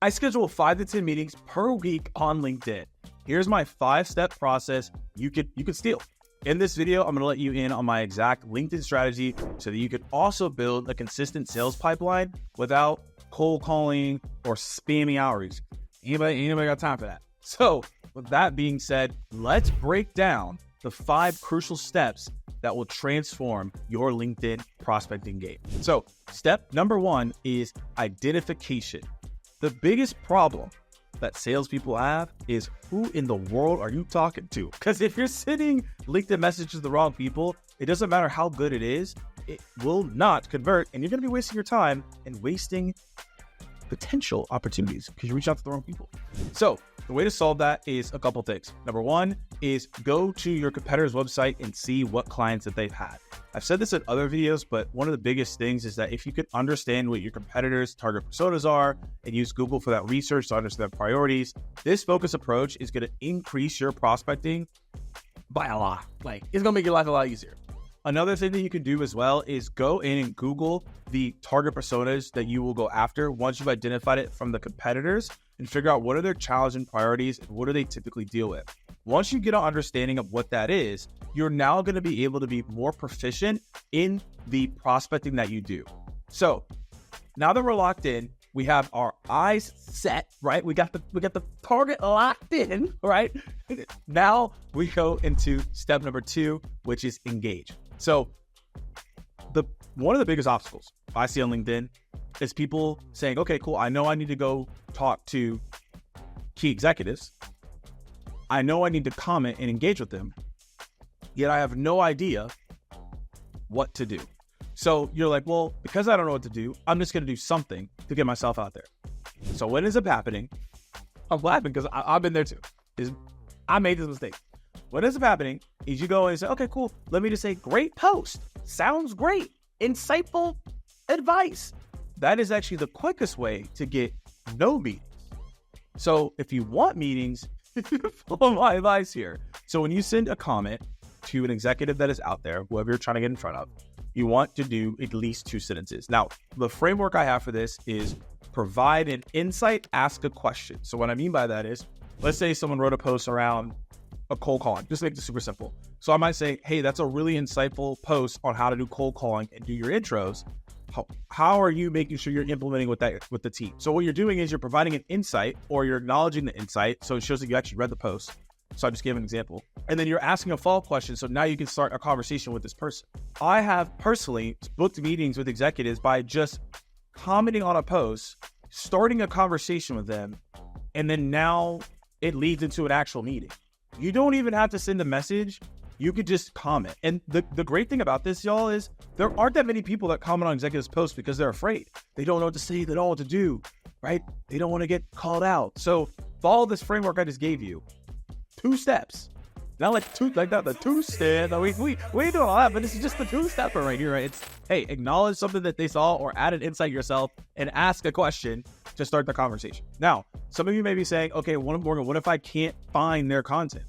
I schedule 5 to 10 meetings per week on LinkedIn. Here's my 5-step process you could steal. In this video, I'm going to let you in on my exact LinkedIn strategy so that you could also build a consistent sales pipeline without cold calling or spamming outreach. Anybody got time for that? So with that being said, let's break down the 5 crucial steps that will transform your LinkedIn prospecting game. So step number 1 is identification. The biggest problem that salespeople have is who in the world are you talking to? Because if you're sending LinkedIn messages to the wrong people, it doesn't matter how good it is, it will not convert, and you're going to be wasting your time and wasting potential opportunities because you reach out to the wrong people. So the way to solve that is a couple things. Number 1 is go to your competitor's website and see what clients that they've had. I've said this in other videos, but one of the biggest things is that if you could understand what your competitors' target personas are and use Google for that research to understand their priorities, this focus approach is going to increase your prospecting by a lot. Like, it's going to make your life a lot easier. Another thing that you can do as well is go in and Google the target personas that you will go after once you've identified it from the competitors and figure out what are their challenges and priorities and what do they typically deal with. Once you get an understanding of what that is, you're now going to be able to be more proficient in the prospecting that you do. So now that we're locked in, we have our eyes set, right? We got the target locked in, right? Now we go into step number 2, which is engage. So one of the biggest obstacles I see on LinkedIn is people saying, okay, cool, I know I need to go talk to key executives. I know I need to comment and engage with them, yet I have no idea what to do. So you're like, well, because I don't know what to do, I'm just going to do something to get myself out there. So what ends up happening, I'm laughing because I've been there too, is I made this mistake. What ends up happening is you go and say, okay, cool. Let me just say, great post. Sounds great. Insightful advice. That is actually the quickest way to get no meetings. So if you want meetings, follow my advice here. So when you send a comment to an executive that is out there, whoever you're trying to get in front of, you want to do at least 2 sentences. Now, the framework I have for this is provide an insight, ask a question. So what I mean by that is, let's say someone wrote a post around a cold calling, just to make it super simple. So I might say, hey, that's a really insightful post on how to do cold calling and do your intros. How are you making sure you're implementing with the team? So what you're doing is you're providing an insight or you're acknowledging the insight. So it shows that you actually read the post. So I just gave an example. And then you're asking a follow-up question. So now you can start a conversation with this person. I have personally booked meetings with executives by just commenting on a post, starting a conversation with them, and then now it leads into an actual meeting. You don't even have to send a message. You could just comment. And the great thing about this, y'all, is there aren't that many people that comment on executives' posts because they're afraid. They don't know what to say. They don't know what to do, right? They don't want to get called out. So follow this framework I just gave you. 2 steps. Not like the 2-step. No, we ain't doing all that, but this is just the 2-stepper right here, right? It's, hey, acknowledge something that they saw or add an insight yourself and ask a question to start the conversation. Now, some of you may be saying, okay, Morgan, what if I can't find their content?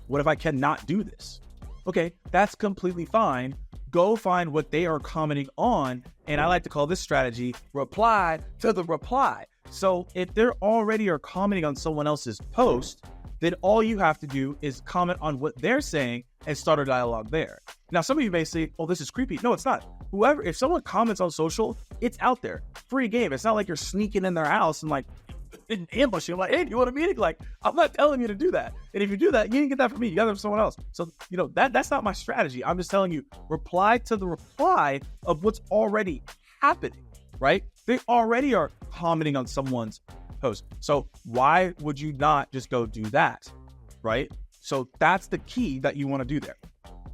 What if I cannot do this? Okay, that's completely fine. Go find what they are commenting on. And I like to call this strategy reply to the reply. So if they're already are commenting on someone else's post, then all you have to do is comment on what they're saying and start a dialogue there. Now, some of you may say, oh, this is creepy. No, it's not. If someone comments on social, it's out there. Free game. It's not like you're sneaking in their house and like ambushing. Like, hey, do you want a meeting? Like, I'm not telling you to do that. And if you do that, you didn't get that from me. You got it from someone else. So, that's not my strategy. I'm just telling you, reply to the reply of what's already happening, right? They already are commenting on someone's post. So why would you not just go do that, right? So that's the key that you want to do there,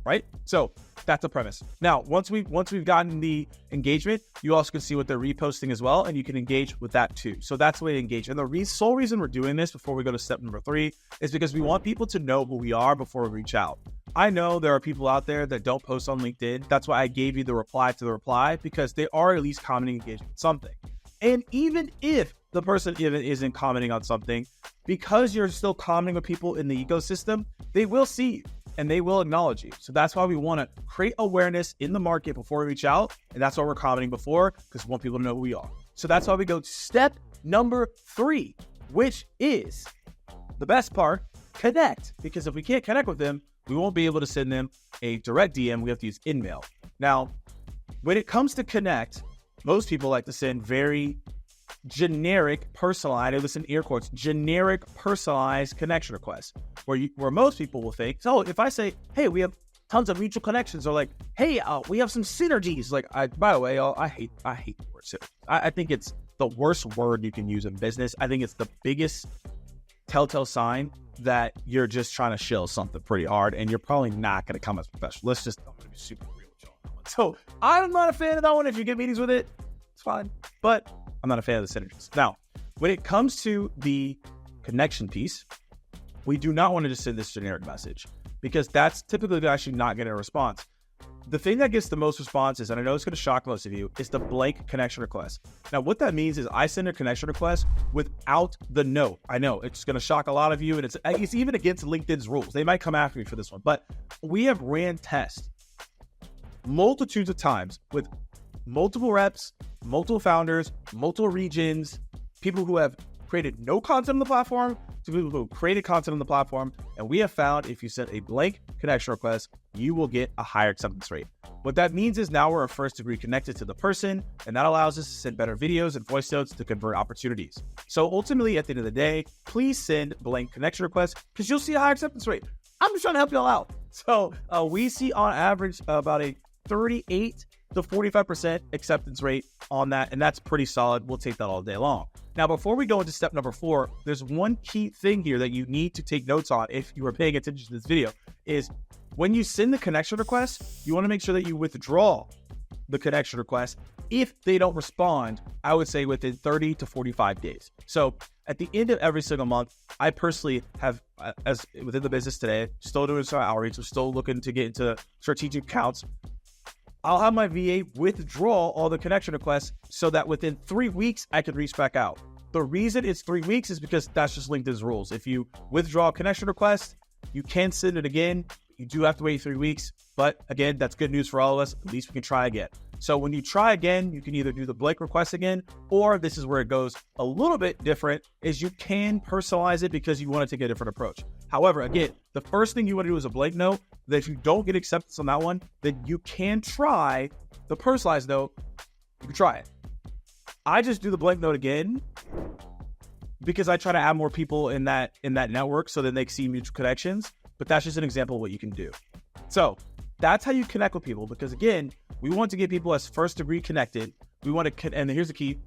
right? So that's the premise. Now, once we've gotten the engagement, you also can see what they're reposting as well, and you can engage with that too. So that's the way to engage. And the sole reason we're doing this before we go to step number 3 is because we want people to know who we are before we reach out. I know there are people out there that don't post on LinkedIn. That's why I gave you the reply to the reply, because they are at least commenting, engaging with something. And even if the person even isn't commenting on something, because you're still commenting with people in the ecosystem, they will see you and they will acknowledge you. So that's why we want to create awareness in the market before we reach out. And that's why we're commenting before, because we want people to know who we are. So that's why we go step number 3, which is the best part, connect. Because if we can't connect with them, we won't be able to send them a direct DM. We have to use InMail. Now, when it comes to connect, most people like to send very generic, personalized, I listen air quotes, generic, personalized connection requests, where most people will think, so if I say, hey, we have tons of mutual connections, or like, hey, we have some synergies. Like, by the way, I hate the word synergy. I think it's the worst word you can use in business. I think it's the biggest telltale sign that you're just trying to shill something pretty hard, and you're probably not going to come as professional. I'm going to be super real with y'all. So I'm not a fan of that one. If you get meetings with it, it's fine. But I'm not a fan of the synergies. Now, when it comes to the connection piece, we do not want to just send this generic message, because that's typically actually not getting a response. The thing that gets the most responses, and I know it's going to shock most of you, is the blank connection request. Now, what that means is I send a connection request without the note. I know it's going to shock a lot of you, and it's even against LinkedIn's rules. They might come after me for this one, but we have ran tests multitudes of times with multiple reps, multiple founders, multiple regions, people who have created no content on the platform to people who created content on the platform. And we have found if you send a blank connection request, you will get a higher acceptance rate. What that means is now we're a first degree connected to the person, and that allows us to send better videos and voice notes to convert opportunities. So ultimately, at the end of the day, please send blank connection requests, because you'll see a higher acceptance rate. I'm just trying to help y'all out. So we see on average about a 38 to 45% acceptance rate on that, and that's pretty solid. We'll take that all day long. Now, before we go into step number 4, there's one key thing here that you need to take notes on if you are paying attention to this video, is when you send the connection request, you want to make sure that you withdraw the connection request if they don't respond, I would say within 30 to 45 days. So at the end of every single month, I personally have, as within the business today, still doing some outreach, we're still looking to get into strategic accounts. I'll have my VA withdraw all the connection requests so that within 3 weeks, I can reach back out. The reason it's 3 weeks is because that's just LinkedIn's rules. If you withdraw a connection request, you can send it again. You do have to wait 3 weeks. But again, that's good news for all of us. At least we can try again. So when you try again, you can either do the blank request again, or this is where it goes a little bit different, is you can personalize it because you want to take a different approach. However, again, the first thing you want to do is a blank note. That if you don't get acceptance on that one, then you can try the personalized note. You can try it. I just do the blank note again because I try to add more people in that network so that they can see mutual connections. But that's just an example of what you can do. So that's how you connect with people, because again, we want to get people as first degree connected. We want to, and here's the key,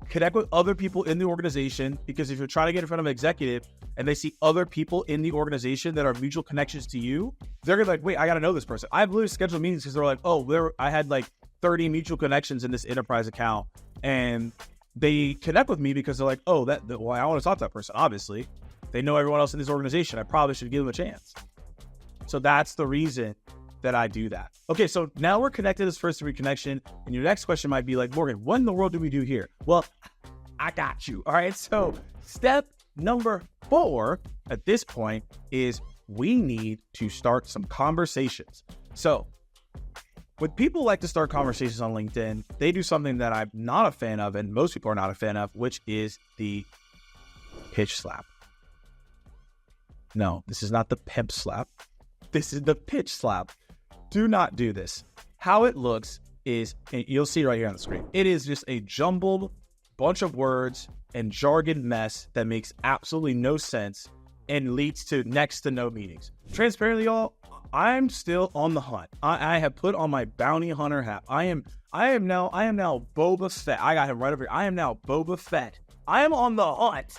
connect with other people in the organization, because if you're trying to get in front of an executive and they see other people in the organization that are mutual connections to you, they're gonna be like, wait, I gotta know this person. I've literally scheduled meetings because they're like, oh, I had like 30 mutual connections in this enterprise account, and they connect with me because they're like, oh, well, I want to talk to that person. Obviously, they know everyone else in this organization. I probably should give them a chance. So that's the reason that I do that. Okay, so now we're connected as first degree connection, and your next question might be like, Morgan, what in the world do we do here? Well, I got you. All right, so step number 4 at this point is we need to start some conversations. So when people like to start conversations on LinkedIn, they do something that I'm not a fan of, and most people are not a fan of, which is the pitch slap. No, this is not the pimp slap. This is the pitch slap. Do not do this. How it looks is, you'll see right here on the screen, it is just a jumbled bunch of words and jargon mess that makes absolutely no sense and leads to next to no meetings. Transparently, y'all, I'm still on the hunt. I have put on my bounty hunter hat. I am now Boba Fett. I got him right over here. I am now Boba Fett. I am on the hunt.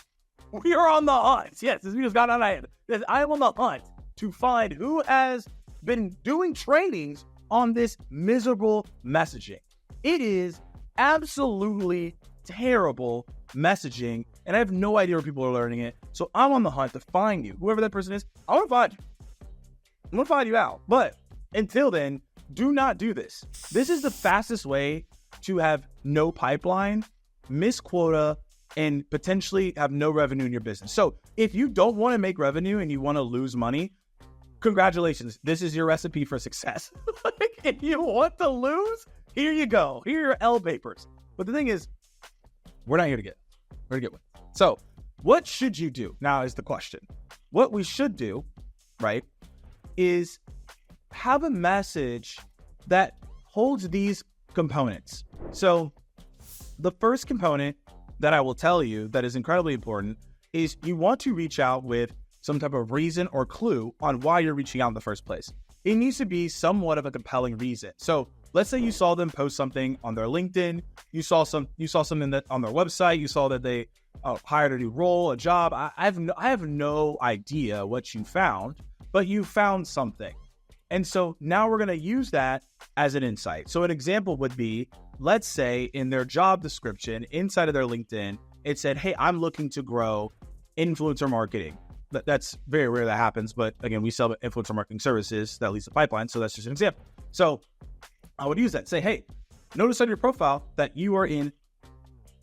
We are on the hunt. Yes, this video's got on my head. I am on the hunt to find who has been doing trainings on this miserable messaging. It is absolutely terrible messaging, and I have no idea where people are learning it. So I'm on the hunt to find you. Whoever that person is, I want to find you. I'm going to find you out. But until then, do not do this. This is the fastest way to have no pipeline, miss quota, and potentially have no revenue in your business. So if you don't want to make revenue and you want to lose money, congratulations. This is your recipe for success. If you want to lose, here you go. Here are your L papers. But the thing is, we're not here to get. Very good one. So what should you do? Now is the question. What we should do, right, is have a message that holds these components. So the first component that I will tell you that is incredibly important is you want to reach out with some type of reason or clue on why you're reaching out in the first place. It needs to be somewhat of a compelling reason. So let's say you saw them post something on their LinkedIn, you saw something that on their website, you saw that they hired a new role, a job. I have no idea what you found, but you found something. And so now we're going to use that as an insight. So an example would be, let's say in their job description inside of their LinkedIn, it said, hey, I'm looking to grow influencer marketing. That's very rare that happens. But again, we sell influencer marketing services that leads to pipeline. So that's just an example. So I would use that. Say, hey, notice on your profile that you are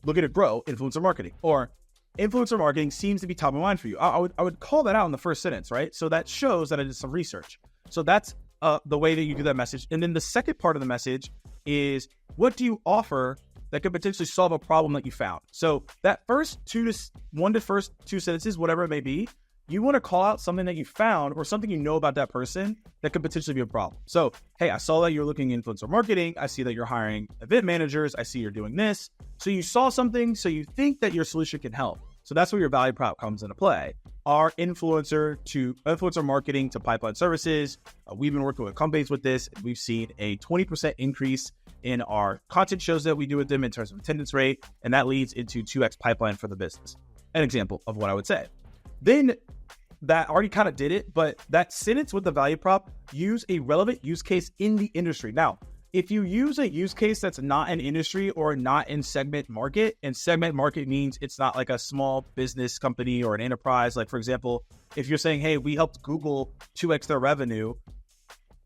looking to grow influencer marketing, or influencer marketing seems to be top of mind for you. I would call that out in the first sentence, right? So that shows that I did some research. So that's the way that you do that message. And then the second part of the message is, what do you offer that could potentially solve a problem that you found? So that first two sentences, whatever it may be, you want to call out something that you found or something you know about that person that could potentially be a problem. So, hey, I saw that you're looking at influencer marketing. I see that you're hiring event managers. I see you're doing this. So you saw something, so you think that your solution can help. So that's where your value prop comes into play. Our influencer marketing to pipeline services. We've been working with companies with this. We've seen a 20% increase in our content shows that we do with them in terms of attendance rate, and that leads into 2x pipeline for the business. An example of what I would say. Then that already kind of did it, but that sentence with the value prop, use a relevant use case in the industry. Now, if you use a use case that's not an industry or not in segment market, and segment market means it's not like a small business company or an enterprise. Like, for example, if you're saying, hey, we helped Google 2x their revenue,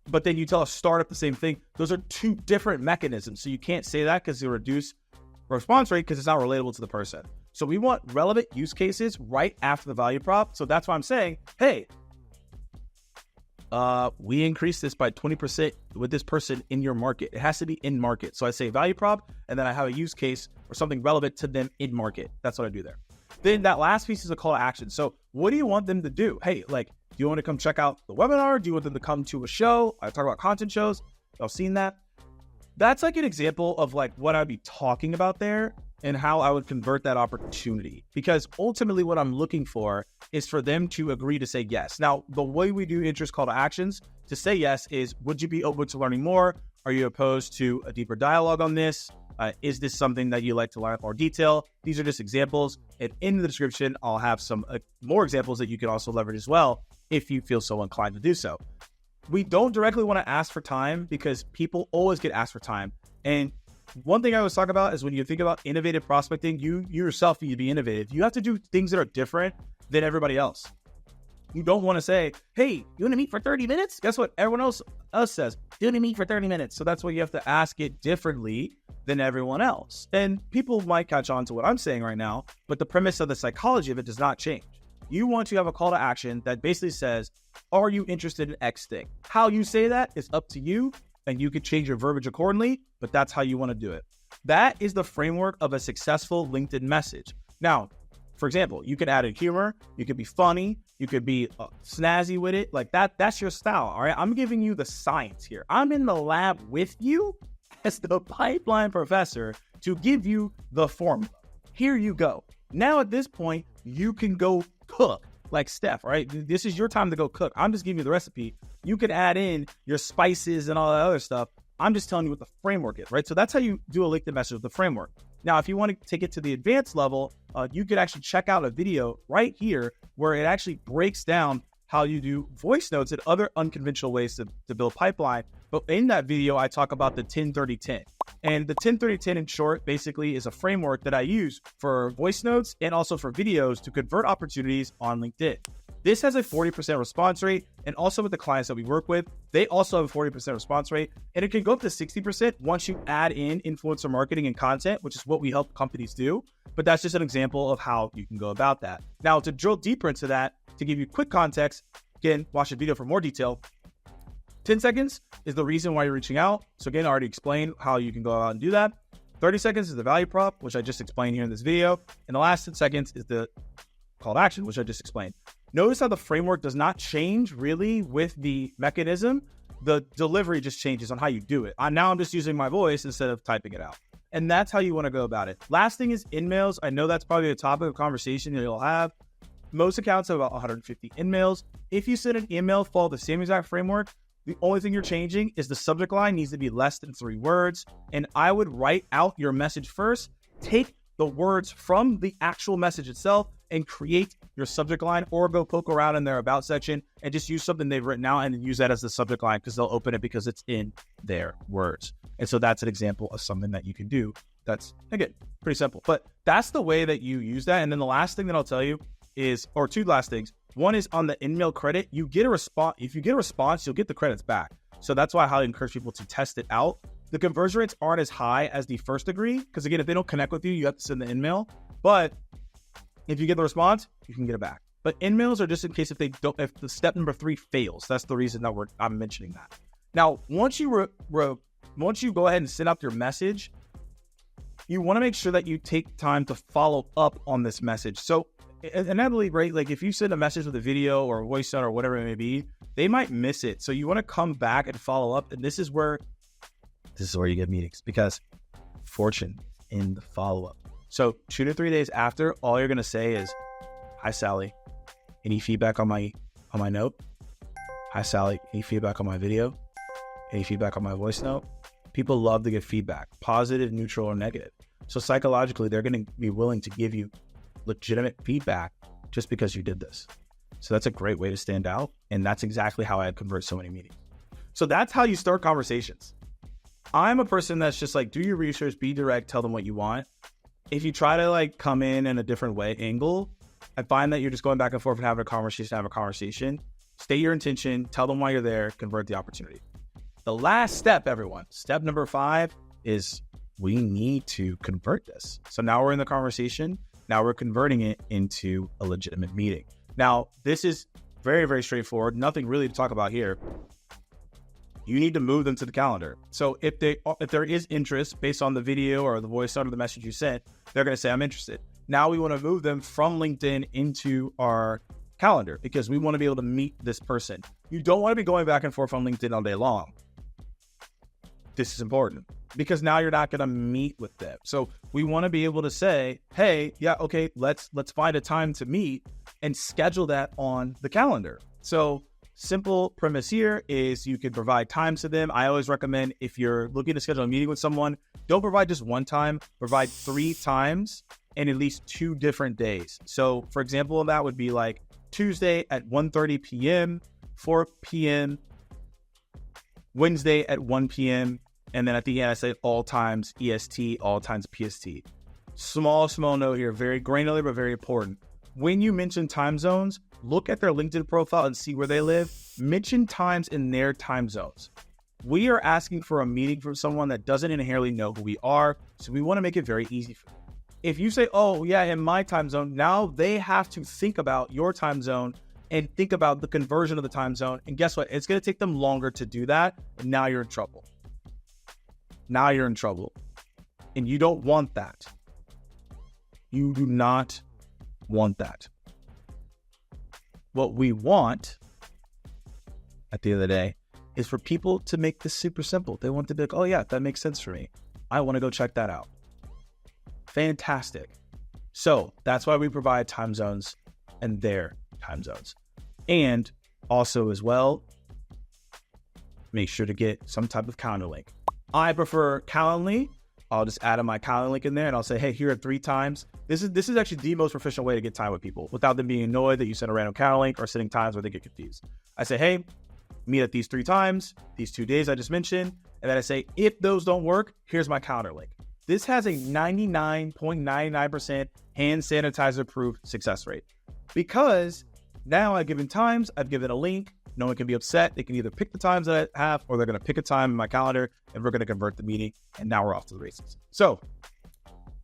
but then you tell a startup the same thing, those are two different mechanisms. So you can't say that because you reduce response rate because it's not relatable to the person. So we want relevant use cases right after the value prop. So that's why I'm saying, hey, we increased this by 20% with this person in your market. It has to be in market. So I say value prop, and then I have a use case or something relevant to them in market. That's what I do there. Then that last piece is a call to action. So what do you want them to do? Hey, like, do you want to come check out the webinar? Do you want them to come to a show? I talk about content shows. Y'all seen that? That's like an example of like what I'd be talking about there and how I would convert that opportunity. Because ultimately what I'm looking for is for them to agree to say yes. Now, the way we do interest call to actions to say yes is, would you be open to learning more? Are you opposed to a deeper dialogue on this? Is this something that you like to learn more detail? These are just examples. And in the description, I'll have some more examples that you can also leverage as well if you feel so inclined to do so. We don't directly want to ask for time because people always get asked for time. And one thing I always talk about is when you think about innovative prospecting, you yourself need to be innovative. You have to do things that are different than everybody else. You don't want to say, hey, you want to meet for 30 minutes? Guess what? Everyone else says, you want to meet for 30 minutes. So that's why you have to ask it differently than everyone else. And people might catch on to what I'm saying right now, but the premise of the psychology of it does not change. You want to have a call to action that basically says, are you interested in X thing? How you say that is up to you, and you could change your verbiage accordingly, but that's how you want to do it. That is the framework of a successful LinkedIn message. Now, for example, you could add in humor, you could be funny, you could be snazzy with it. Like that's your style, all right? I'm giving you the science here. I'm in the lab with you as the pipeline professor to give you the formula. Here you go. Now at this point, you can go cook like Steph, right? This is your time to go cook. I'm just giving you the recipe. You could add in your spices and all that other stuff. I'm just telling you what the framework is, right? So that's how you do a LinkedIn message with the framework. Now, if you want to take it to the advanced level, you could actually check out a video right here where it actually breaks down how you do voice notes and other unconventional ways to build pipeline. But in that video, I talk about the 10-30-10. And the 10-30-10 in short basically is a framework that I use for voice notes and also for videos to convert opportunities on LinkedIn. This has a 40% response rate, and also with the clients that we work with, they also have a 40% response rate, and it can go up to 60% once you add in influencer marketing and content, which is what we help companies do. But that's just an example of how you can go about that. Now, to drill deeper into that, to give you quick context, again, watch the video for more detail. 10 seconds is the reason why you're reaching out. So again, I already explained how you can go out and do that. 30 seconds is the value prop, which I just explained here in this video. And the last 10 seconds is the call to action, which I just explained. Notice how the framework does not change really with the mechanism. The delivery just changes on how you do it. Now I'm just using my voice instead of typing it out. And that's how you want to go about it. Last thing is InMails. I know that's probably a topic of conversation that you'll have. Most accounts have about 150 InMails. If you send an email, follow the same exact framework. The only thing you're changing is the subject line needs to be less than 3 words. And I would write out your message first. Take the words from the actual message itself and create your subject line, or go poke around in their about section and just use something they've written out and use that as the subject line, because they'll open it because it's in their words. And so that's an example of something that you can do. That's, again, pretty simple, but that's the way that you use that. And then the last thing that I'll tell you is, or 2 last things. One is on the InMail credit, you get a response. If you get a response, you'll get the credits back. So that's why I highly encourage people to test it out. The conversion rates aren't as high as the first degree, because again, if they don't connect with you, you have to send the InMail. But if you get the response, you can get it back. But InMails are just in case if the step number 3 fails. That's the reason that I'm mentioning that. Now, once you go ahead and send out your message, you want to make sure that you take time to follow up on this message. So inevitably, right, like if you send a message with a video or a voice note or whatever it may be, they might miss it. So you want to come back and follow up. And this is where you get meetings, because fortune in the follow-up. So 2 to 3 days after, all you're going to say is, "Hi, Sally. Any feedback on my note? Hi, Sally. Any feedback on my video? Any feedback on my voice note?" People love to get feedback, positive, neutral, or negative. So psychologically, they're going to be willing to give you legitimate feedback just because you did this. So that's a great way to stand out. And that's exactly how I convert so many meetings. So that's how you start conversations. I'm a person that's just like, do your research, be direct, tell them what you want. If you try to like come in a different angle, I find that you're just going back and forth and having a conversation. State your intention, tell them why you're there, convert the opportunity. The last step, everyone, step number 5 is we need to convert this. So now we're in the conversation. Now we're converting it into a legitimate meeting. Now, this is very, very straightforward. Nothing really to talk about here. You need to move them to the calendar. So if there is interest based on the video or the voice note or the message you sent, they're going to say, "I'm interested." Now we want to move them from LinkedIn into our calendar, because we want to be able to meet this person. You don't want to be going back and forth on LinkedIn all day long. This is important, because now you're not going to meet with them. So we want to be able to say, "Hey, yeah, okay, let's find a time to meet," and schedule that on the calendar. So simple premise here is you can provide times to them. I always recommend, if you're looking to schedule a meeting with someone, don't provide just one time, provide 3 times and at least 2 different days. So for example, that would be like Tuesday at 1:30 p.m., 4 p.m., Wednesday at 1 p.m., and then at the end I say all times EST, all times PST. Small note here, very granular but very important. When you mention time zones, look at their LinkedIn profile and see where they live. Mention times in their time zones. We are asking for a meeting from someone that doesn't inherently know who we are, so we want to make it very easy for them. If you say, "Oh yeah, in my time zone," now they have to think about your time zone and think about the conversion of the time zone. And guess what? It's going to take them longer to do that. And now you're in trouble. And you don't want that. You do not want that. What we want at the end of the day is for people to make this super simple. They want to be like, "Oh yeah, that makes sense for me. I want to go check that out." Fantastic. So that's why we provide time zones and their time zones. And also as well, make sure to get some type of calendar link. I prefer Calendly. I'll just add my Calendly link in there and I'll say, "Hey, here are 3 times." This is actually the most proficient way to get time with people without them being annoyed that you send a random calendar link or sending times where they get confused. I say, "Hey, meet at these 3 times, these 2 days I just mentioned." And then I say, "If those don't work, here's my calendar link." This has a 99.99% hand sanitizer proof success rate, because now I've given times, I've given a link. No one can be upset. They can either pick the times that I have, or they're going to pick a time in my calendar and we're going to convert the meeting. And now we're off to the races. So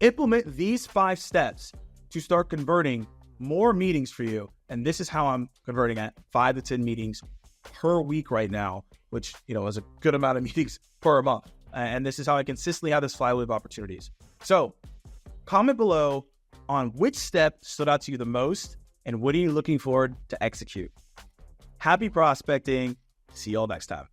implement these 5 steps to start converting more meetings for you. And this is how I'm converting at 5 to 10 meetings per week right now, which, is a good amount of meetings per month. And this is how I consistently have this flywheel of opportunities. So comment below on which step stood out to you the most and what are you looking forward to execute. Happy prospecting. See you all next time.